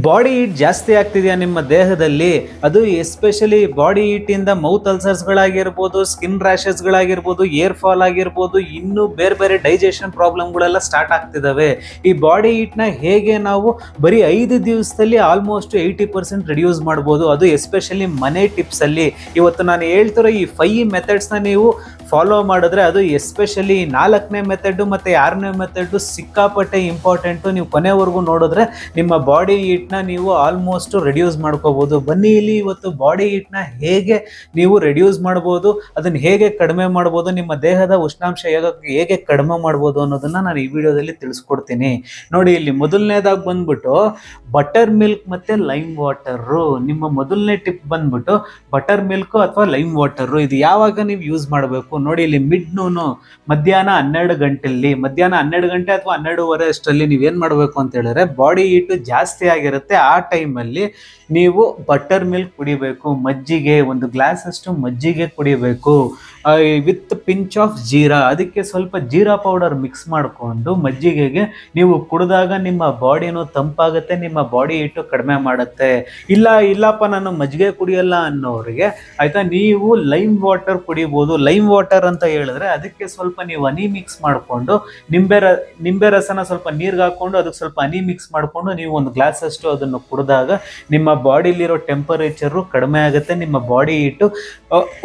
Body heat ಜಾಸ್ತಿ ಆಗ್ತಿದೆಯಾ ನಿಮ್ಮ ದೇಹದಲ್ಲಿ? ಅದು ಎಸ್ಪೆಷಲಿ ಬಾಡಿ ಹೀಟ್ ಇಂದ ಮೌತ್ ಅಲ್ಸರ್ಸ್ಗಳಾಗಿರ್ಬೋದು, ಸ್ಕಿನ್ ರ್ಯಾಷಸ್ಗಳಾಗಿರ್ಬೋದು, ಏರ್ ಫಾಲ್ ಆಗಿರ್ಬೋದು, ಇನ್ನೂ ಬೇರೆ ಬೇರೆ ಡೈಜೆಷನ್ ಪ್ರಾಬ್ಲಮ್ಗಳೆಲ್ಲ ಸ್ಟಾರ್ಟ್ ಆಗ್ತಿದ್ದಾವೆ. ಈ ಬಾಡಿ ಹೀಟ್ನ ಹೇಗೆ ನಾವು ಬರೀ 5 ದಿವಸದಲ್ಲಿ ಆಲ್ಮೋಸ್ಟ್ 80% ರಿಡ್ಯೂಸ್ ಮಾಡ್ಬೋದು, ಅದು ಎಸ್ಪೆಷಲಿ ಮನೆ ಟಿಪ್ಸಲ್ಲಿ. ಇವತ್ತು ನಾನು ಹೇಳ್ತಿರೋ ಈ 5 ಮೆಥಡ್ಸ್ನ ನೀವು ಫಾಲೋ ಮಾಡಿದ್ರೆ, ಅದು ಎಸ್ಪೆಷಲಿ 4ನೇ ಮೆಥಡ್ ಮತ್ತು 6ನೇ ಮೆಥಡ್ ಸಿಕ್ಕಾಪಟ್ಟೆ ಇಂಪಾರ್ಟೆಂಟು. ನೀವು ಕೊನೆವರೆಗೂ ನೋಡಿದ್ರೆ ನಿಮ್ಮ ಬಾಡಿ ಹೀಟ್ನ ನೀವು ಆಲ್ಮೋಸ್ಟ್ ರೆಡ್ಯೂಸ್ ಮಾಡ್ಕೋಬೋದು. ಬನ್ನಿ ಇಲ್ಲಿ ಇವತ್ತು ಬಾಡಿ ಹೀಟ್ನ ಹೇಗೆ ನೀವು ರೆಡ್ಯೂಸ್ ಮಾಡ್ಬೋದು, ಅದನ್ನು ಹೇಗೆ ಕಡಿಮೆ ಮಾಡ್ಬೋದು, ನಿಮ್ಮ ದೇಹದ ಉಷ್ಣಾಂಶ ಹೇಗೆ ಕಡಿಮೆ ಮಾಡ್ಬೋದು ಅನ್ನೋದನ್ನ ನಾನು ಈ ವಿಡಿಯೋದಲ್ಲಿ ತಿಳಿಸ್ಕೊಡ್ತೀನಿ. ನೋಡಿ, ಇಲ್ಲಿ ಮೊದಲನೇದಾಗಿ ಬಂದ್ಬಿಟ್ಟು ಬಟರ್ ಮಿಲ್ಕ್ ಮತ್ತೆ ಲೈಮ್ ವಾಟರು. ನಿಮ್ಮ ಮೊದಲನೇ ಟಿಪ್ ಬಂದ್ಬಿಟ್ಟು ಬಟರ್ ಮಿಲ್ಕ್ ಅಥವಾ ಲೈಮ್ ವಾಟರು. ಇದು ಯಾವಾಗ ನೀವು ಯೂಸ್ ಮಾಡಬೇಕು ನೋಡಿ, ಇಲ್ಲಿ ಮಿಡ್ ನೂನು ಮಧ್ಯಾಹ್ನ 12 ಗಂಟೆಯಲ್ಲಿ, ಮಧ್ಯಾಹ್ನ 12 ಗಂಟೆ ಅಥವಾ 12:30 ಅಷ್ಟರಲ್ಲಿ ನೀವೇನು ಮಾಡಬೇಕು ಅಂತ ಹೇಳಿದ್ರೆ, ಬಾಡಿ ಹೀಟು ಜಾಸ್ತಿ ಆಗಿರುತ್ತೆ ಆ ಟೈಮಲ್ಲಿ ನೀವು ಬಟರ್ ಮಿಲ್ಕ್ ಕುಡಿಬೇಕು. ಮಜ್ಜಿಗೆ, 1 ಗ್ಲಾಸ್ ಅಷ್ಟು ಮಜ್ಜಿಗೆ ಕುಡಿಬೇಕು ವಿತ್ ಪಿಂಚ್ ಆಫ್ ಜೀರಾ. ಅದಕ್ಕೆ ಸ್ವಲ್ಪ ಜೀರಾ ಪೌಡರ್ ಮಿಕ್ಸ್ ಮಾಡಿಕೊಂಡು ಮಜ್ಜಿಗೆಗೆ ನೀವು ಕುಡಿದಾಗ ನಿಮ್ಮ ಬಾಡಿನೂ ತಂಪಾಗುತ್ತೆ, ನಿಮ್ಮ ಬಾಡಿ ಹೀಟು ಕಡಿಮೆ ಮಾಡುತ್ತೆ. ಇಲ್ಲಪ್ಪ ನಾನು ಮಜ್ಜಿಗೆ ಕುಡಿಯಲ್ಲ ಅನ್ನೋರಿಗೆ ಆಯ್ತಾ, ನೀವು ಲೈಮ್ ವಾಟರ್ ಕುಡಿಬೋದು. ಲೈಮ್ ವಾಟರ್ ಅಂತ ಹೇಳಿದ್ರೆ ಅದಕ್ಕೆ ಸ್ವಲ್ಪ ನೀವು ಹನಿ ಮಿಕ್ಸ್ ಮಾಡಿಕೊಂಡು ನಿಂಬೆ ರಸನ ಸ್ವಲ್ಪ ನೀರ್ಗೆ ಹಾಕೊಂಡು ಅದಕ್ಕೆ ಸ್ವಲ್ಪ ಹನಿ ಮಿಕ್ಸ್ ಮಾಡಿಕೊಂಡು ನೀವು 1 ಗ್ಲಾಸ್ ಅಷ್ಟು ಅದನ್ನು ಕುಡಿದಾಗ ನಿಮ್ಮ ಬಾಡಿಲಿರೋ ಟೆಂಪರೇಚರು ಕಡಿಮೆ ಆಗುತ್ತೆ, ನಿಮ್ಮ ಬಾಡಿ ಹೀಟು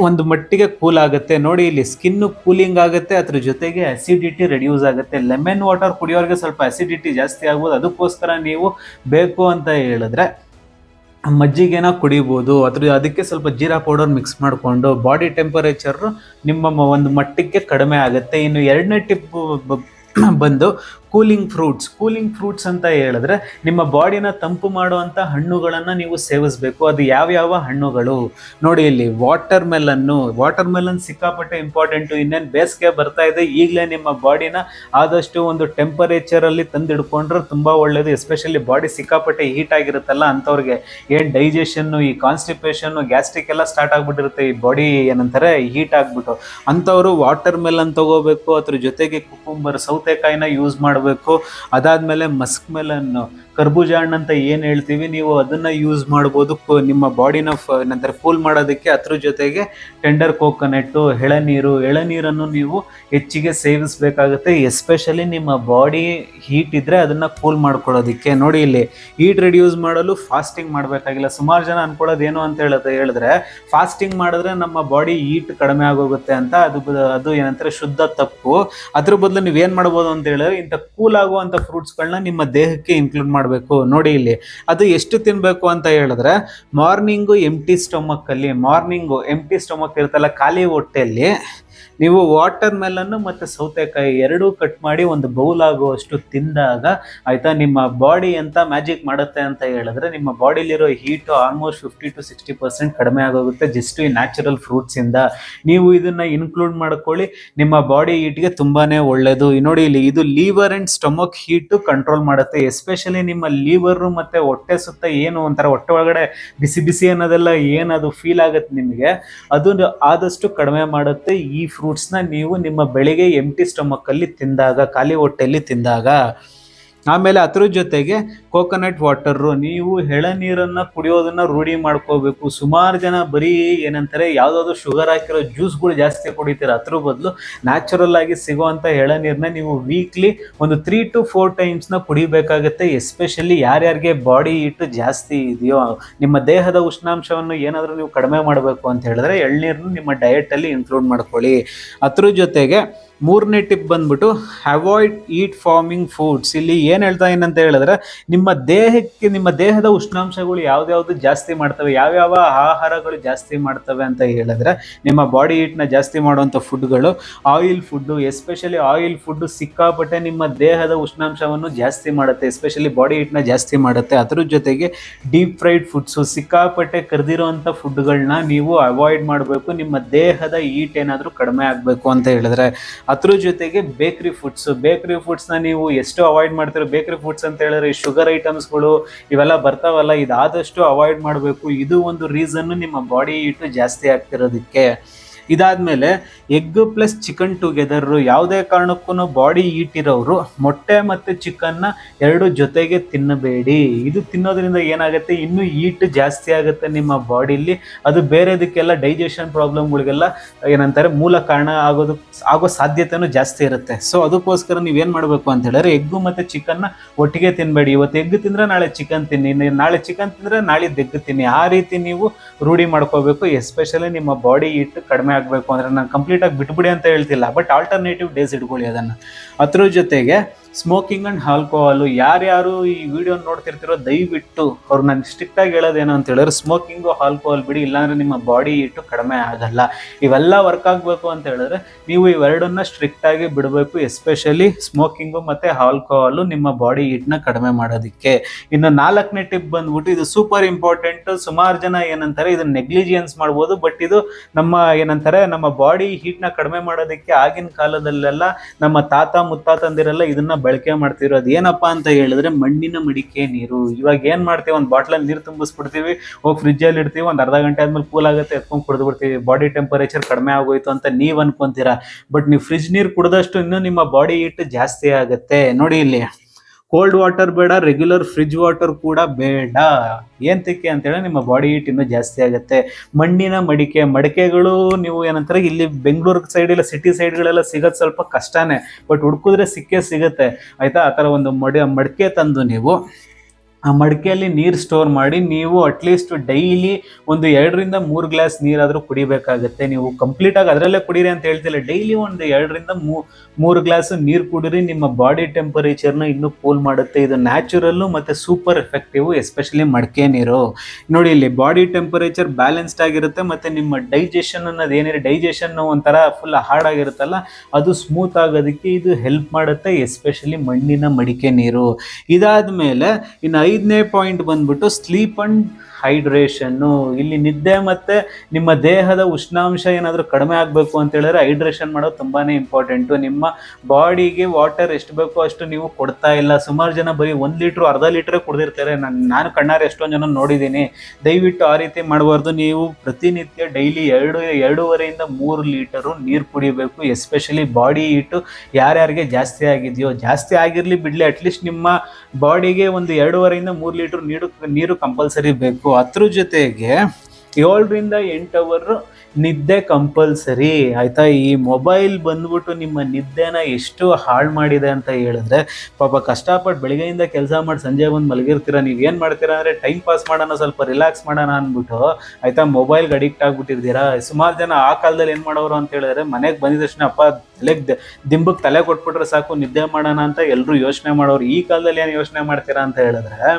ಒಂದು ಮಟ್ಟಿಗೆ ಕೂಲ್ ಆಗುತ್ತೆ. ನೋಡಿ, ಇಲ್ಲಿ ಸ್ಕಿನ್ ಕೂಲಿಂಗ್ ಆಗುತ್ತೆ, ಅದ್ರ ಜೊತೆಗೆ ಅಸಿಡಿಟಿ ರೆಡ್ಯೂಸ್ ಆಗುತ್ತೆ. ಲೆಮನ್ ವಾಟರ್ ಕುಡಿಯೋರಿಗೆ ಸ್ವಲ್ಪ ಅಸಿಡಿಟಿ ಜಾಸ್ತಿ ಆಗ್ಬೋದು, ಅದಕ್ಕೋಸ್ಕರ ನೀವು ಬೇಕು ಅಂತ ಹೇಳಿದ್ರೆ ಮಜ್ಜಿಗೆನ ಕುಡಿಬೋದು. ಅದಕ್ಕೆ ಸ್ವಲ್ಪ ಜೀರಾ ಪೌಡರ್ ಮಿಕ್ಸ್ ಮಾಡಿಕೊಂಡು ಬಾಡಿ ಟೆಂಪರೇಚರ್ ನಿಮ್ಮ ಒಂದು ಮಟ್ಟಕ್ಕೆ ಕಡಿಮೆ ಆಗುತ್ತೆ. ಇನ್ನು 2ನೇ ಟಿಪ್ ಬಂದು ಕೂಲಿಂಗ್ ಫ್ರೂಟ್ಸ್ ಅಂತ ಹೇಳಿದ್ರೆ ನಿಮ್ಮ ಬಾಡಿನ ತಂಪು ಮಾಡುವಂಥ ಹಣ್ಣುಗಳನ್ನು ನೀವು ಸೇವಿಸಬೇಕು. ಅದು ಯಾವ್ಯಾವ ಹಣ್ಣುಗಳು ನೋಡಿ, ಇಲ್ಲಿ ವಾಟರ್ ಮೆಲನ್ ಸಿಕ್ಕಾಪಟ್ಟೆ ಇಂಪಾರ್ಟೆಂಟು. ಇನ್ನೇನು ಬೇಸಿಗೆ ಬರ್ತಾ ಇದೆ, ಈಗಲೇ ನಿಮ್ಮ ಬಾಡಿನ ಆದಷ್ಟು ಒಂದು ಟೆಂಪರೇಚರಲ್ಲಿ ತಂದಿಡ್ಕೊಂಡ್ರೆ ತುಂಬ ಒಳ್ಳೆಯದು. ಎಸ್ಪೆಷಲಿ ಬಾಡಿ ಸಿಕ್ಕಾಪಟ್ಟೆ ಹೀಟ್ ಆಗಿರುತ್ತಲ್ಲ ಅಂಥವ್ರಿಗೆ, ಏನು ಡೈಜೆಷನ್ನು, ಈ ಕಾನ್ಸ್ಟಿಪೇಷನ್ನು, ಗ್ಯಾಸ್ಟ್ರಿಕ್ ಎಲ್ಲ ಸ್ಟಾರ್ಟ್ ಆಗಿಬಿಟ್ಟಿರುತ್ತೆ, ಈ ಬಾಡಿ ಏನಂತಾರೆ ಹೀಟ್ ಆಗಿಬಿಟ್ಟು. ಅಂಥವರು ವಾಟರ್ ಮೆಲನ್ ತಗೋಬೇಕು. ಅದ್ರ ಜೊತೆಗೆ ಕುಕುಂಬರ್, ಸೌತೆಕಾಯಿನ ಯೂಸ್ ಮಾಡಬೇಕು. ಅದಾದ್ಮೇಲೆ ಮಸ್ಕ್ ಮೆಲನ್, ಕರ್ಬೂಜ ಹಣ್ಣು ಅಂತ ಏನು ಹೇಳ್ತೀವಿ, ನೀವು ಅದನ್ನ ಯೂಸ್ ಮಾಡ್ಬೋದು ನಿಮ್ಮ ಬಾಡಿನ ನಂತರ ಕೂಲ್ ಮಾಡೋದಕ್ಕೆ. ಅದ್ರ ಜೊತೆಗೆ ಟೆಂಡರ್ ಕೋಕೋನಟ್ಟು, ಎಳನೀರನ್ನು ನೀವು ಹೆಚ್ಚಿಗೆ ಸೇವಿಸಬೇಕಾಗುತ್ತೆ, ಎಸ್ಪೆಷಲಿ ನಿಮ್ಮ ಬಾಡಿ ಹೀಟ್ ಇದ್ರೆ ಅದನ್ನ ಕೂಲ್ ಮಾಡ್ಕೊಳ್ಳೋದಕ್ಕೆ. ನೋಡಿ, ಇಲ್ಲಿ ಹೀಟ್ ರಿಡ್ಯೂಸ್ ಮಾಡಲು ಫಾಸ್ಟಿಂಗ್ ಮಾಡಬೇಕಾಗಿಲ್ಲ. ಸುಮಾರು ಜನ ಅನ್ಕೊಳ್ಳೋದು ಏನು ಅಂತ ಹೇಳಿದ್ರೆ ಫಾಸ್ಟಿಂಗ್ ಮಾಡಿದ್ರೆ ನಮ್ಮ ಬಾಡಿ ಹೀಟ್ ಕಡಿಮೆ ಆಗೋಗುತ್ತೆ ಅಂತ. ಅದು ಏನಂತಾರೆ ಶುದ್ಧ ತಪ್ಪು. ಅದ್ರ ಬದಲು ನೀವೇನು ಮಾಡ್ಬೋದು ಅಂತ ಹೇಳಿದ್ರೆ, ಇಂಥ ಕೂಲ್ ಆಗುವಂಥ ಫ್ರೂಟ್ಸ್ಗಳನ್ನ ನಿಮ್ಮ ದೇಹಕ್ಕೆ ಇನ್ಕ್ಲೂಡ್ ಮಾಡಬೇಕು. ನೋಡಿ, ಇಲ್ಲಿ ಅದು ಎಷ್ಟು ತಿನ್ನಬೇಕು ಅಂತ ಹೇಳಿದ್ರೆ, ಮಾರ್ನಿಂಗು ಎಂಟಿ ಸ್ಟೊಮಕ್ ಇರುತ್ತಲ್ಲ, ಖಾಲಿ ಹೊಟ್ಟೆಯಲ್ಲಿ ನೀವು ವಾಟರ್ ಮೆಲನ್ನು ಮತ್ತು ಸೌತೆಕಾಯಿ ಎರಡೂ ಕಟ್ ಮಾಡಿ ಒಂದು ಬೌಲ್ ಆಗುವಷ್ಟು ತಿಂದಾಗ ಆಯಿತಾ, ನಿಮ್ಮ ಬಾಡಿ ಎಂತ ಮ್ಯಾಜಿಕ್ ಮಾಡುತ್ತೆ ಅಂತ ಹೇಳಿದ್ರೆ, ನಿಮ್ಮ ಬಾಡಿಲಿರೋ ಹೀಟು ಆಲ್ಮೋಸ್ಟ್ 50 to 60% ಕಡಿಮೆ ಆಗೋಗುತ್ತೆ ಜಸ್ಟ್ ಈ ನ್ಯಾಚುರಲ್ ಫ್ರೂಟ್ಸಿಂದ. ನೀವು ಇದನ್ನು ಇನ್ಕ್ಲೂಡ್ ಮಾಡ್ಕೊಳ್ಳಿ, ನಿಮ್ಮ ಬಾಡಿ ಹೀಟ್ಗೆ ತುಂಬಾ ಒಳ್ಳೆಯದು. ನೋಡಿ, ಇಲ್ಲಿ ಇದು ಲೀವರ್ ಆ್ಯಂಡ್ ಸ್ಟೊಮಕ್ ಹೀಟು ಕಂಟ್ರೋಲ್ ಮಾಡುತ್ತೆ. ಎಸ್ಪೆಷಲಿ ನಿಮ್ಮ ಲೀವರು ಮತ್ತು ಹೊಟ್ಟೆ ಸುತ್ತ ಏನು ಒಂಥರ ಹೊಟ್ಟೆ ಒಳಗಡೆ ಬಿಸಿ ಅನ್ನೋದೆಲ್ಲ ಏನದು ಫೀಲ್ ಆಗುತ್ತೆ ನಿಮಗೆ, ಅದು ಆದಷ್ಟು ಕಡಿಮೆ ಮಾಡುತ್ತೆ ಈ ಫ್ರೂಟ್ಸ್ನ ನೀವು ನಿಮ್ಮ ಬೆಳಿಗ್ಗೆ ಎಂಟಿ ಸ್ಟೊಮಕ್ಕಲ್ಲಿ ತಿಂದಾಗ, ಖಾಲಿ ಹೊಟ್ಟೆಯಲ್ಲಿ ತಿಂದಾಗ. ಆಮೇಲೆ ಅದ್ರ ಜೊತೆಗೆ ಕೋಕೋನಟ್ ವಾಟರು, ನೀವು ಎಳನೀರನ್ನು ಕುಡಿಯೋದನ್ನು ರೂಢಿ ಮಾಡ್ಕೋಬೇಕು. ಸುಮಾರು ಜನ ಬರೀ ಏನಂತಾರೆ ಯಾವುದಾದ್ರು ಶುಗರ್ ಹಾಕಿರೋ ಜ್ಯೂಸ್ಗಳು ಜಾಸ್ತಿ ಕುಡಿತೀರ, ಅದ್ರ ಬದಲು ನ್ಯಾಚುರಲ್ ಆಗಿ ಸಿಗೋವಂಥ ಎಳನೀರನ್ನ ನೀವು ವೀಕ್ಲಿ ಒಂದು 3 to 4 ಟೈಮ್ಸ್ನ ಕುಡಿಬೇಕಾಗುತ್ತೆ. ಎಸ್ಪೆಷಲಿ ಯಾರ್ಯಾರಿಗೆ ಬಾಡಿ ಹೀಟು ಜಾಸ್ತಿ ಇದೆಯೋ, ನಿಮ್ಮ ದೇಹದ ಉಷ್ಣಾಂಶವನ್ನು ಏನಾದರೂ ನೀವು ಕಡಿಮೆ ಮಾಡಬೇಕು ಅಂತ ಹೇಳಿದ್ರೆ ಎಳ್ನೀರನ್ನು ನಿಮ್ಮ ಡಯಟಲ್ಲಿ ಇನ್ಕ್ಲೂಡ್ ಮಾಡ್ಕೊಳ್ಳಿ. ಅದ್ರ ಜೊತೆಗೆ 3ನೇ ಟಿಪ್ ಬಂದ್ಬಿಟ್ಟು ಅವಾಯ್ಡ್ ಹೀಟ್ ಫಾರ್ಮಿಂಗ್ ಫುಡ್ಸ್. ಇಲ್ಲಿ ಏನು ಹೇಳ್ತಾ ಏನಂತ ಹೇಳಿದ್ರೆ, ನಿಮ್ಮ ದೇಹದ ಉಷ್ಣಾಂಶಗಳು ಯಾವ್ದು ಜಾಸ್ತಿ ಮಾಡ್ತವೆ, ಯಾವ್ಯಾವ ಆಹಾರಗಳು ಜಾಸ್ತಿ ಮಾಡ್ತವೆ ಅಂತ ಹೇಳಿದ್ರೆ, ನಿಮ್ಮ ಬಾಡಿ ಹೀಟ್ನ ಜಾಸ್ತಿ ಮಾಡುವಂಥ ಫುಡ್ಗಳು oil food. Especially oil food ಸಿಕ್ಕಾಪಟ್ಟೆ ನಿಮ್ಮ ದೇಹದ ಉಷ್ಣಾಂಶವನ್ನು ಜಾಸ್ತಿ ಮಾಡುತ್ತೆ, ಎಸ್ಪೆಷಲಿ ಬಾಡಿ ಹೀಟ್ನ ಜಾಸ್ತಿ ಮಾಡುತ್ತೆ. ಅದ್ರ ಜೊತೆಗೆ ಡೀಪ್ ಫ್ರೈಡ್ ಫುಡ್ಸು, ಸಿಕ್ಕಾಪಟ್ಟೆ ಕರೆದಿರೋವಂಥ ಫುಡ್ಗಳನ್ನ ನೀವು ಅವಾಯ್ಡ್ ಮಾಡಬೇಕು, ನಿಮ್ಮ ದೇಹದ ಹೀಟ್ ಏನಾದರೂ ಕಡಿಮೆ ಆಗಬೇಕು ಅಂತ ಹೇಳಿದ್ರೆ. ಅದ್ರ ಜೊತೆಗೆ ಬೇಕ್ರಿ ಫುಡ್ಸ್ನ ನೀವು ಎಷ್ಟು ಅವಾಯ್ಡ್ ಮಾಡ್ತೀರೋ, ಬೇಕ್ರಿ ಫುಡ್ಸ್ ಅಂತ ಹೇಳಿದ್ರೆ ಈ ಶುಗರ್ ಐಟಮ್ಸ್ಗಳು ಇವೆಲ್ಲ ಬರ್ತಾವಲ್ಲ, ಇದಾದಷ್ಟು ಅವಾಯ್ಡ್ ಮಾಡಬೇಕು. ಇದು ಒಂದು ರೀಸನ್ನು ನಿಮ್ಮ ಬಾಡಿ ಹೀಟು ಜಾಸ್ತಿ ಆಗ್ತಿರೋದಕ್ಕೆ. ಇದಾದ್ಮೇಲೆ ಎಗ್ ಪ್ಲಸ್ ಚಿಕನ್ ಟುಗೆದರ್, ಯಾವುದೇ ಕಾರಣಕ್ಕೂ ಬಾಡಿ ಹೀಟ್ ಇರೋರು ಮೊಟ್ಟೆ ಮತ್ತು ಚಿಕನ್ನ ಎರಡು ಜೊತೆಗೆ ತಿನ್ನಬೇಡಿ. ಇದು ತಿನ್ನೋದ್ರಿಂದ ಏನಾಗುತ್ತೆ, ಇನ್ನೂ ಹೀಟ್ ಜಾಸ್ತಿ ಆಗುತ್ತೆ ನಿಮ್ಮ ಬಾಡಿಲಿ. ಅದು ಬೇರೆದಕ್ಕೆಲ್ಲ ಡೈಜೆಷನ್ ಪ್ರಾಬ್ಲಮ್ಗಳಿಗೆಲ್ಲ ಏನಂತಾರೆ ಮೂಲ ಕಾರಣ ಆಗೋ ಸಾಧ್ಯತೆನೂ ಜಾಸ್ತಿ ಇರುತ್ತೆ. ಸೊ ಅದಕ್ಕೋಸ್ಕರ ನೀವೇನು ಮಾಡಬೇಕು ಅಂತ ಹೇಳಿದ್ರೆ ಎಗ್ಗು ಮತ್ತು ಚಿಕನ್ನ ಒಟ್ಟಿಗೆ ತಿನ್ನಬೇಡಿ. ಇವತ್ತು ಎಗ್ ತಿಂದರೆ ನಾಳೆ ಚಿಕನ್ ತಿನ್ನಿ, ನಾಳೆ ಚಿಕನ್ ತಿಂದರೆ ನಾಳಿದ್ದು ಎಗ್ ತಿನ್ನಿ. ಆ ರೀತಿ ನೀವು ರೂಢಿ ಮಾಡ್ಕೋಬೇಕು. ಎಸ್ಪೆಷಲಿ ನಿಮ್ಮ ಬಾಡಿ ಹೀಟ್ ಕಡಿಮೆ ಆಗಬೇಕು ಅಂದರೆ, ನಾನು ಕಂಪ್ಲೀಟಾಗಿ ಬಿಟ್ಬಿಡಿ ಅಂತ ಹೇಳ್ತಿಲ್ಲ, ಬಟ್ ಆಲ್ಟರ್ನೇಟಿವ್ ಡೇಸ್ ಇಟ್ಕೊಳ್ಳಿ ಅದನ್ನು. ಅದ್ರ ಜೊತೆಗೆ ಸ್ಮೋಕಿಂಗ್ ಆ್ಯಂಡ್ ಆಲ್ಕೋಹಾಲು, ಯಾರ್ಯಾರು ಈ ವಿಡಿಯೋ ನೋಡ್ತಿರ್ತಿರೋ ದಯವಿಟ್ಟು ಅವ್ರು ನಾನು ಸ್ಟ್ರಿಕ್ಟಾಗಿ ಹೇಳೋದೇನು ಅಂತ ಹೇಳಿದ್ರೆ ಸ್ಮೋಕಿಂಗು ಆಲ್ಕೋಹಾಲ್ ಬಿಡಿ, ಇಲ್ಲಾಂದರೆ ನಿಮ್ಮ ಬಾಡಿ ಹೀಟು ಕಡಿಮೆ ಆಗಲ್ಲ. ಇವೆಲ್ಲ ವರ್ಕ್ ಆಗಬೇಕು ಅಂತ ಹೇಳಿದ್ರೆ ನೀವು ಇವೆರಡನ್ನ ಸ್ಟ್ರಿಕ್ಟಾಗಿ ಬಿಡಬೇಕು, ಎಸ್ಪೆಷಲಿ ಸ್ಮೋಕಿಂಗು ಮತ್ತು ಆಲ್ಕೋಹಾಲು ನಿಮ್ಮ ಬಾಡಿ ಹೀಟ್ನ ಕಡಿಮೆ ಮಾಡೋದಕ್ಕೆ. ಇನ್ನು 4ನೇ ಟಿಪ್ ಬಂದ್ಬಿಟ್ಟು ಇದು ಸೂಪರ್ ಇಂಪಾರ್ಟೆಂಟ್. ಸುಮಾರು ಜನ ಏನಂತಾರೆ ಇದನ್ನ ನೆಗ್ಲಿಜಿಯನ್ಸ್ ಮಾಡ್ಬೋದು, ಬಟ್ ಇದು ನಮ್ಮ ಬಾಡಿ ಹೀಟ್ನ ಕಡಿಮೆ ಮಾಡೋದಕ್ಕೆ ಆಗಿನ ಕಾಲದಲ್ಲೆಲ್ಲ ನಮ್ಮ ತಾತ ಮುತ್ತಾತಂದಿರೆಲ್ಲ ಇದನ್ನ ಬಳಕೆ ಮಾಡ್ತಿರೋ. ಅದು ಏನಪ್ಪಾ ಅಂತ ಹೇಳಿದ್ರೆ ಮಣ್ಣಿನ ಮಡಿಕೆ ನೀರು. ಇವಾಗ ಏನ್ ಮಾಡ್ತೀವಿ, ಒಂದು ಬಾಟ್ಲಲ್ಲಿ ನೀರು ತುಂಬಿಸ್ಬಿಡ್ತೀವಿ, ಹೋಗಿ ಫ್ರಿಜ್ಜಲ್ಲಿ ಇಡ್ತೀವಿ, ಒಂದು ಅರ್ಧ ಗಂಟೆ ಆದ್ಮೇಲೆ ಕೂಲ್ ಆಗುತ್ತೆ, ಎತ್ಕೊಂಡು ಕುಡಿದು ಬಿಡ್ತೀವಿ, ಬಾಡಿ ಟೆಂಪರೇಚರ್ ಕಡಿಮೆ ಆಗೋಯ್ತು ಅಂತ ನೀವು ಅನ್ಕೊಂತೀರಾ. ಬಟ್ ನೀವು ಫ್ರಿಜ್ ನೀರು ಕುಡಿದಷ್ಟು ಇನ್ನೂ ನಿಮ್ಮ ಬಾಡಿ ಹೀಟ್ ಜಾಸ್ತಿ ಆಗುತ್ತೆ. ನೋಡಿ ಇಲ್ಲಿ ಕೋಲ್ಡ್ ವಾಟರ್ ಬೇಡ, ರೆಗ್ಯುಲರ್ ಫ್ರಿಜ್ ವಾಟರ್ ಕೂಡ ಬೇಡ. ಏಂತಕ್ಕೆ ಅಂತೇಳಿ ನಿಮ್ಮ ಬಾಡಿ ಹೀಟ್ ಇನ್ನೂ ಜಾಸ್ತಿ ಆಗುತ್ತೆ. ಮಣ್ಣಿನ ಮಡಿಕೆಗಳು ನೀವು ಏನಂತಾರೆ ಇಲ್ಲಿ ಬೆಂಗಳೂರು ಸೈಡ್ ಇಲ್ಲ ಸಿಟಿ ಸೈಡ್ಗಳೆಲ್ಲ ಸಿಗೋದು ಸ್ವಲ್ಪ ಕಷ್ಟನೇ, ಬಟ್ ಹುಡ್ಕಿದ್ರೆ ಸಿಗುತ್ತೆ ಆಯ್ತಾ. ಆ ಥರ ಒಂದು ಮಡಿಕೆ ತಂದು ನೀವು ಆ ಮಡಿಕೆಯಲ್ಲಿ ನೀರು ಸ್ಟೋರ್ ಮಾಡಿ ನೀವು ಅಟ್ಲೀಸ್ಟ್ ಡೈಲಿ ಒಂದು 2ರಿಂದ 3 ಗ್ಲಾಸ್ ನೀರಾದರೂ ಕುಡಿಬೇಕಾಗುತ್ತೆ. ನೀವು ಕಂಪ್ಲೀಟಾಗಿ ಅದರಲ್ಲೇ ಕುಡೀರಿ ಅಂತ ಹೇಳ್ತಿಲ್ಲ, ಡೈಲಿ ಒಂದು 2ರಿಂದ 3 ಗ್ಲಾಸ್ ನೀರು ಕುಡಿರಿ. ನಿಮ್ಮ ಬಾಡಿ ಟೆಂಪರೇಚರ್ನ ಇನ್ನೂ ಕೂಲ್ ಮಾಡುತ್ತೆ. ಇದು ನ್ಯಾಚುರಲ್ಲು ಮತ್ತು ಸೂಪರ್ ಎಫೆಕ್ಟಿವ್, ಎಸ್ಪೆಷಲಿ ಮಡಿಕೆ ನೀರು. ನೋಡಿ ಇಲ್ಲಿ ಬಾಡಿ ಟೆಂಪರೇಚರ್ ಬ್ಯಾಲೆನ್ಸ್ಡ್ ಆಗಿರುತ್ತೆ, ಮತ್ತು ನಿಮ್ಮ ಡೈಜೆಷನ್ ಅನ್ನೋದು ಏನಿದೆ, ಡೈಜೆಷನ್ ಒಂಥರ ಫುಲ್ ಹಾರ್ಡ್ ಆಗಿರುತ್ತಲ್ಲ, ಅದು ಸ್ಮೂತ್ ಆಗೋದಕ್ಕೆ ಇದು ಹೆಲ್ಪ್ ಮಾಡುತ್ತೆ, ಎಸ್ಪೆಷಲಿ ಮಣ್ಣಿನ ಮಡಿಕೆ ನೀರು. ಇದಾದ ಮೇಲೆ ಇನ್ನು 5ನೇ ಪಾಯಿಂಟ್ ಬಂದ್ಬಿಟ್ಟು ಸ್ಲೀಪ್ ಅಂಡ್ ಹೈಡ್ರೇಷನ್ನು. ಇಲ್ಲಿ ನಿದ್ದೆ ಮತ್ತು ನಿಮ್ಮ ದೇಹದ ಉಷ್ಣಾಂಶ ಏನಾದರೂ ಕಡಿಮೆ ಆಗಬೇಕು ಅಂತ ಹೇಳಿದ್ರೆ ಹೈಡ್ರೇಷನ್ ಮಾಡೋದು ತುಂಬಾ ಇಂಪಾರ್ಟೆಂಟು. ನಿಮ್ಮ ಬಾಡಿಗೆ ವಾಟರ್ ಎಷ್ಟು ಬೇಕೋ ಅಷ್ಟು ನೀವು ಕೊಡ್ತಾ ಇಲ್ಲ. ಸುಮಾರು ಜನ ಬರೀ 1 ಲೀಟ್ರು ಅರ್ಧ ಲೀಟ್ರೇ ಕುಡಿದಿರ್ತಾರೆ. ನಾನು ಕಣ್ಣಾರೆ ಎಷ್ಟೊಂದು ಜನ ನೋಡಿದ್ದೀನಿ. ದಯವಿಟ್ಟು ಆ ರೀತಿ ಮಾಡಬಾರ್ದು. ನೀವು ಪ್ರತಿನಿತ್ಯ ಡೈಲಿ 2.5ರಿಂದ 3 ಲೀಟರು ನೀರು ಕುಡಿಬೇಕು. ಎಸ್ಪೆಷಲಿ ಬಾಡಿ ಹೀಟು ಯಾರ್ಯಾರಿಗೆ ಜಾಸ್ತಿ ಆಗಿದೆಯೋ, ಜಾಸ್ತಿ ಆಗಿರಲಿ ಬಿಡಲಿ, ಅಟ್ಲೀಸ್ಟ್ ನಿಮ್ಮ ಬಾಡಿಗೆ ಒಂದು 2.5ರಿಂದ 3 ಲೀಟ್ರ್ ನೀರು ಕಂಪಲ್ಸರಿ ಬೇಕು. ಅದ್ರ ಜೊತೆಗೆ 7ರಿಂದ 8 ಅವರ್ ನಿದ್ದೆ ಕಂಪಲ್ಸರಿ ಆಯಿತಾ. ಈ ಮೊಬೈಲ್ ಬಂದ್ಬಿಟ್ಟು ನಿಮ್ಮ ನಿದ್ದೆನ ಎಷ್ಟು ಹಾಳು ಮಾಡಿದೆ ಅಂತ ಹೇಳಿದ್ರೆ, ಪಾಪ ಕಷ್ಟಪಟ್ಟು ಬೆಳಗ್ಗೆಯಿಂದ ಕೆಲಸ ಮಾಡಿ ಸಂಜೆ ಬಂದು ಮಲಗಿರ್ತೀರ. ನೀವೇನು ಮಾಡ್ತೀರಾ ಅಂದರೆ ಟೈಮ್ ಪಾಸ್ ಮಾಡೋಣ, ಸ್ವಲ್ಪ ರಿಲ್ಯಾಕ್ಸ್ ಮಾಡೋಣ ಅಂದ್ಬಿಟ್ಟು ಆಯಿತಾ ಮೊಬೈಲ್ಗೆ ಅಡಿಕ್ಟ್ ಆಗಿಬಿಟ್ಟಿರ್ತೀರಾ. ಸುಮಾರು ಜನ ಆ ಕಾಲದಲ್ಲಿ ಏನು ಮಾಡೋರು ಅಂತ ಹೇಳಿದ್ರೆ, ಮನೆಗೆ ಬಂದಿದ ತಕ್ಷಣ ಅಪ್ಪ ದಿಂಬಕ್ಕೆ ತಲೆ ಕೊಟ್ಬಿಟ್ರೆ ಸಾಕು ನಿದ್ದೆ ಮಾಡೋಣ ಅಂತ ಎಲ್ಲರೂ ಯೋಚನೆ ಮಾಡೋರು. ಈ ಕಾಲದಲ್ಲಿ ಏನು ಯೋಚನೆ ಮಾಡ್ತೀರಾ ಅಂತ ಹೇಳಿದ್ರೆ,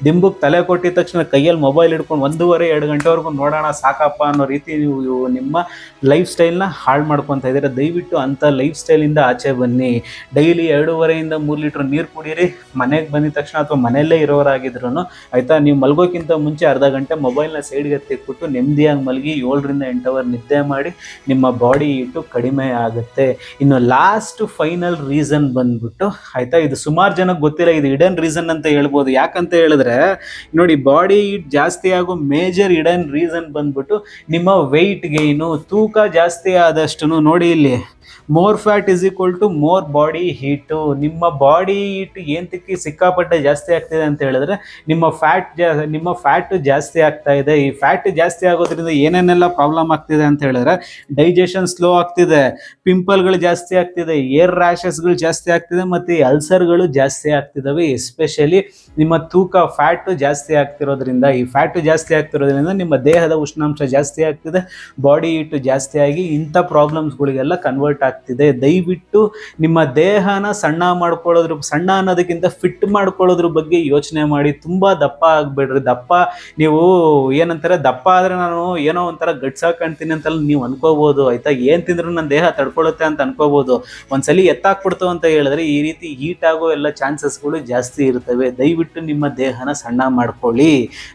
ದಿಂಬಕ್ಕೆ ತಲೆ ಕೊಟ್ಟಿದ ತಕ್ಷಣ ಕೈಯಲ್ಲಿ ಮೊಬೈಲ್ ಹಿಡ್ಕೊಂಡು 1.5-2 ಗಂಟೆವರೆಗೂ ನೋಡೋಣ ಸಾಕಪ್ಪ ಅನ್ನೋ ರೀತಿ ನೀವು ನಿಮ್ಮ ಲೈಫ್ ಸ್ಟೈಲ್ನ ಹಾಳು ಮಾಡ್ಕೊತಾ ಇದ್ದೀರಾ. ದಯವಿಟ್ಟು ಅಂಥ ಲೈಫ್ ಸ್ಟೈಲಿಂದ ಆಚೆ ಬನ್ನಿ. ಡೈಲಿ 2.5ರಿಂದ 3 ಲೀಟ್ರ್ ನೀರು ಕುಡೀರಿ. ಮನೆಗೆ ಬಂದಿದ ತಕ್ಷಣ ಅಥವಾ ಮನೆಯಲ್ಲೇ ಇರೋರಾಗಿದ್ರು ಆಯಿತಾ, ನೀವು ಮಲಗೋಕ್ಕಿಂತ ಮುಂಚೆ ಅರ್ಧ ಗಂಟೆ ಮೊಬೈಲ್ನ ಸೈಡ್ಗೆ ತೆಕ್ಬಿಟ್ಟು ನೆಮ್ಮದಿಯಾಗಿ ಮಲಗಿ 7ರಿಂದ 8 ಅವರ್ ನಿದ್ದೆ ಮಾಡಿ ನಿಮ್ಮ ಬಾಡಿ ಹೀಟು ಕಡಿಮೆ ಆಗುತ್ತೆ. ಇನ್ನು ಲಾಸ್ಟ್ ಫೈನಲ್ ರೀಸನ್ ಬಂದ್ಬಿಟ್ಟು ಆಯಿತಾ, ಇದು ಸುಮಾರು ಜನಕ್ಕೆ ಗೊತ್ತಿಲ್ಲ, ಇದು ಹಿಡನ್ ರೀಸನ್ ಅಂತ ಹೇಳ್ಬೋದು. ಯಾಕಂತ ಹೇಳಿದ್ರೆ ನೋಡಿ, ಬಾಡಿ ಹೀಟ್ ಜಾಸ್ತಿ ಆಗೋ ಮೇಜರ್ ಹಿಡನ್ ರೀಸನ್ ಬಂದ್ಬಿಟ್ಟು ನಿಮ್ಮ ವೆಯ್ಟ್ ಗೇನು, ತೂಕ ಜಾಸ್ತಿ ಆದಷ್ಟು. ನೋಡಿ ಇಲ್ಲಿ more fat is equal to more body heat. ನಿಮ್ಮ ಬಾಡಿ ಹೀಟ್ ಏಂತಕ್ಕೆ ಸಿಕ್ಕಾಪಟ್ಟೆ ಜಾಸ್ತಿ ಆಗ್ತಿದೆ ಅಂತ ಹೇಳಿದ್ರೆ ನಿಮ್ಮ ಫ್ಯಾಟ್ ಜಾಸ್ತಿ ಆಗ್ತಾ ಇದೆ. ಈ ಫ್ಯಾಟ್ ಜಾಸ್ತಿ ಆಗೋದ್ರಿಂದ ಏನೇನೆಲ್ಲ ಪ್ರಾಬ್ಲಮ್ ಆಗ್ತಿದೆ ಅಂತ ಹೇಳಿದ್ರೆ, ಡೈಜೆಷನ್ ಸ್ಲೋ ಆಗ್ತಿದೆ, ಪಿಂಪಲ್ಗಳು ಜಾಸ್ತಿ ಆಗ್ತಿದೆ, ಏರ್ ರ್ಯಾಷಸ್ಗಳು ಜಾಸ್ತಿ ಆಗ್ತಿದೆ, ಮತ್ತು ಅಲ್ಸರ್ಗಳು ಜಾಸ್ತಿ ಆಗ್ತಿದ್ದಾವೆ. ಎಸ್ಪೆಷಲಿ ನಿಮ್ಮ ತೂಕ ಫ್ಯಾಟು ಜಾಸ್ತಿ ಆಗ್ತಿರೋದ್ರಿಂದ, ಈ ಫ್ಯಾಟು ಜಾಸ್ತಿ ಆಗ್ತಿರೋದ್ರಿಂದ ನಿಮ್ಮ ದೇಹದ ಉಷ್ಣಾಂಶ ಜಾಸ್ತಿ ಆಗ್ತಿದೆ, ಬಾಡಿ ಹೀಟು ಜಾಸ್ತಿ ಆಗಿ ಇಂಥ ಪ್ರಾಬ್ಲಮ್ಸ್ಗಳಿಗೆಲ್ಲ ಕನ್ವರ್ಟ್ ಆಗ್ತಿದೆ. ದಯವಿಟ್ಟು ನಿಮ್ಮ ದೇಹನ ಸಣ್ಣ ಅನ್ನೋದಕ್ಕಿಂತ ಫಿಟ್ ಮಾಡ್ಕೊಳ್ಳೋದ್ರ ಬಗ್ಗೆ ಯೋಚನೆ ಮಾಡಿ. ತುಂಬ ದಪ್ಪ ಆಗಬೇಡ್ರಿ. ನೀವು ಏನಂತಾರೆ, ದಪ್ಪ ಆದರೆ ನಾನು ಏನೋ ಒಂಥರ ಗಟ್ಸಾಗಿ ಕಾಣ್ತೀನಿ ಅಂತೆಲ್ಲ ನೀವು ಅನ್ಕೋಬೋದು ಆಯಿತಾ. ಏನು ತಿಂದ್ರು ನನ್ನ ದೇಹ ತಡ್ಕೊಳ್ಳುತ್ತೆ ಅಂತ ಅನ್ಕೋಬೋದು. ಒಂದ್ಸಲಿ ಎತ್ತಾಕ್ಬಿಡ್ತು ಅಂತ ಹೇಳಿದ್ರೆ ಈ ರೀತಿ ಹೀಟ್ ಆಗೋ ಎಲ್ಲ ಚಾನ್ಸಸ್ಗಳು ಜಾಸ್ತಿ ಇರ್ತವೆ. ದಯವಿಟ್ಟು ನಿಮ್ಮ ದೇಹನ ಸಣ್ಣ ಮಾಡ್ಕೊಳ್ಳಿ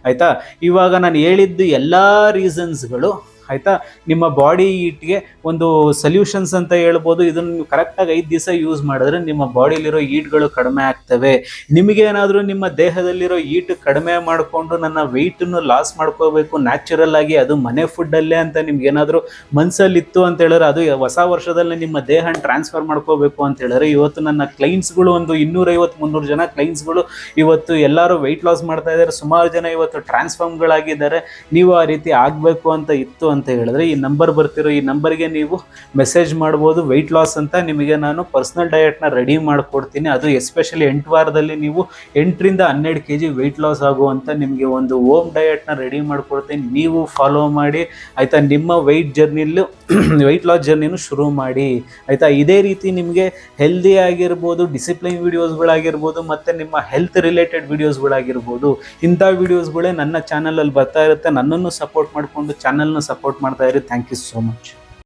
ಆಯಿತಾ. ಇವಾಗ ನಾನು ಹೇಳಿದ್ದು ಎಲ್ಲ ರೀಸನ್ಸ್ಗಳು ಆಯಿತಾ. ನಿಮ್ಮ ಬಾಡಿ ಹೀಟ್ಗೆ ಒಂದು ಸೊಲ್ಯೂಷನ್ಸ್ ಅಂತ ಹೇಳ್ಬೋದು. ಇದನ್ನು ನೀವು ಕರೆಕ್ಟಾಗಿ 5 ದಿವಸ ಯೂಸ್ ಮಾಡಿದ್ರೆ ನಿಮ್ಮ ಬಾಡಿಲಿರೋ ಹೀಟ್ಗಳು ಕಡಿಮೆ ಆಗ್ತವೆ. ನಿಮಗೇನಾದರೂ ನಿಮ್ಮ ದೇಹದಲ್ಲಿರೋ ಹೀಟ್ ಕಡಿಮೆ ಮಾಡಿಕೊಂಡು ನನ್ನ ವೆಯ್ಟನ್ನು ಲಾಸ್ ಮಾಡ್ಕೋಬೇಕು ನ್ಯಾಚುರಲ್ ಆಗಿ, ಅದು ಮನೆ ಫುಡ್ಡಲ್ಲೇ ಅಂತ ನಿಮ್ಗೇನಾದರೂ ಮನಸ್ಸಲ್ಲಿತ್ತು ಅಂತ ಹೇಳಿದ್ರೆ, ಅದು ಹೊಸ ವರ್ಷದಲ್ಲಿ ನಿಮ್ಮ ದೇಹನ ಟ್ರಾನ್ಸ್ಫರ್ ಮಾಡ್ಕೋಬೇಕು ಅಂತ ಹೇಳಿದ್ರೆ, ಇವತ್ತು ನನ್ನ ಕ್ಲೈಂಟ್ಸ್ಗಳು ಒಂದು 250-300 ಜನ ಕ್ಲೈಂಟ್ಸ್ಗಳು ಇವತ್ತು ಎಲ್ಲರೂ ವೆಯ್ಟ್ ಲಾಸ್ ಮಾಡ್ತಾ ಇದ್ದಾರೆ. ಸುಮಾರು ಜನ ಇವತ್ತು ಟ್ರಾನ್ಸ್ಫಾರ್ಮ್ಗಳಾಗಿದ್ದಾರೆ. ನೀವು ಆ ರೀತಿ ಆಗಬೇಕು ಅಂತ ಇತ್ತು ಅಂತ ಹೇಳಿದ್ರೆ ಈ ನಂಬರ್ ಬರ್ತಿರೋ ಈ ನಂಬರ್ಗೆ ನೀವು ಮೆಸೇಜ್ ಮಾಡ್ಬೋದು. ವೆಯ್ಟ್ ಲಾಸ್ ಅಂತ ನಿಮಗೆ ನಾನು ಪರ್ಸ್ನಲ್ ಡಯಟ್ನ ರೆಡಿ ಮಾಡಿಕೊಡ್ತೀನಿ. ಅದು ಎಸ್ಪೆಷಲಿ 8 ವಾರದಲ್ಲಿ ನೀವು 8ರಿಂದ 12 kg ವೆಯ್ಟ್ ಲಾಸ್ ಆಗುವಂಥ ನಿಮಗೆ ಒಂದು ಹೋಮ್ ಡಯಟ್ನ ರೆಡಿ ಮಾಡಿಕೊಡ್ತೀನಿ. ನೀವು ಫಾಲೋ ಮಾಡಿ ಆಯಿತಾ. ನಿಮ್ಮ ವೆಯ್ಟ್ ಲಾಸ್ ಜರ್ನಿನೂ ಶುರು ಮಾಡಿ ಆಯಿತಾ. ಇದೇ ರೀತಿ ನಿಮಗೆ ಹೆಲ್ದಿ ಆಗಿರ್ಬೋದು, ಡಿಸಿಪ್ಲಿನ್ ವೀಡಿಯೋಸ್ಗಳಾಗಿರ್ಬೋದು, ಮತ್ತು ನಿಮ್ಮ ಹೆಲ್ತ್ ರಿಲೇಟೆಡ್ ವೀಡಿಯೋಸ್ಗಳಾಗಿರ್ಬೋದು, ಇಂಥ ವೀಡಿಯೋಸ್ಗಳೇ ನನ್ನ ಚಾನಲಲ್ಲಿ ಬರ್ತಾ ಇರುತ್ತೆ. ನನ್ನನ್ನು ಸಪೋರ್ಟ್ ಮಾಡಿಕೊಂಡು ಚಾನಲ್ನ ಸಪೋರ್ಟ್ ಮಾಡ್ತಾ ಇರಿ. Thank you so much.